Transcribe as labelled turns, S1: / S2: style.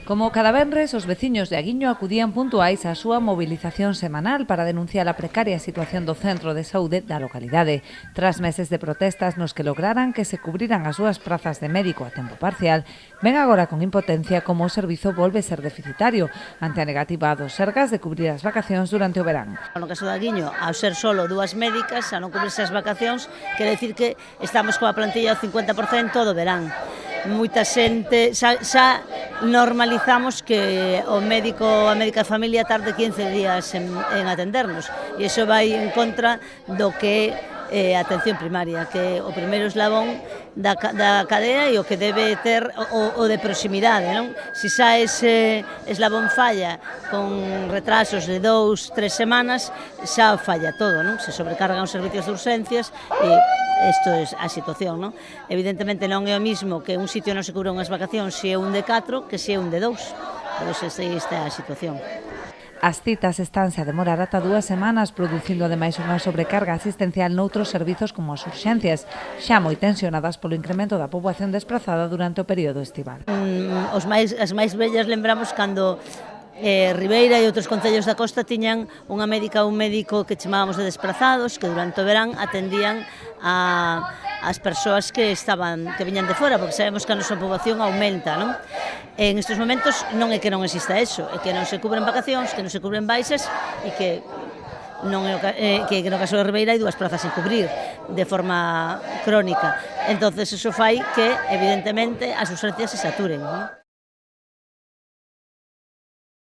S1: Como cada venres, os veciños de Aguiño acudían puntuais á súa mobilización semanal para denunciar a precaria situación do centro de saúde da localidade. Tras meses de protestas nos que lograran que se cubriran as súas prazas de médico a tempo parcial, ven agora con impotencia como o servizo volve ser deficitario ante a negativa dos Sergas de cubrir as vacacións durante o verán.
S2: No caso de Aguiño, ao ser solo dúas médicas, a non cubrirse as vacacións, quere dicir que estamos coa plantilla ao 50% do verán. Moita xente, xa normalizamos que o médico, a médica de familia tarde 15 días en atendernos e iso vai en contra do que a atención primaria, que o primeiro eslabón da cadea e o que debe ter o de proximidade, non? Se xa ese eslabón falla con retrasos de 2-3 semanas, xa falla todo, non? Se sobrecargan os servicios de urxencias e isto é a situación, non? Evidentemente non é o mismo que un sitio non se cubra unhas vacacións se é un de 4 que se é un de 2, pero esta é a situación.
S1: As citas estanse a demorar ata 2 semanas, producindo ademais unha sobrecarga asistencial noutros servizos como as urxencias, xa moi tensionadas polo incremento da poboación desplazada durante o período estival.
S2: As máis vellas lembramos cando Ribeira e outros concellos da costa tiñan unha médica ou un médico que chamábamos de desplazados, que durante o verán atendían as persoas que viñan de fora, porque sabemos que a nosa poboación aumenta, non? En estes momentos non é que non exista eso, é que non se cubren vacacións, que non se cubren baixas e que non é que no caso de Ribeira hai 2 plazas sen cubrir de forma crónica. Entonces, eso fai que, evidentemente, as urxencias se saturen, non?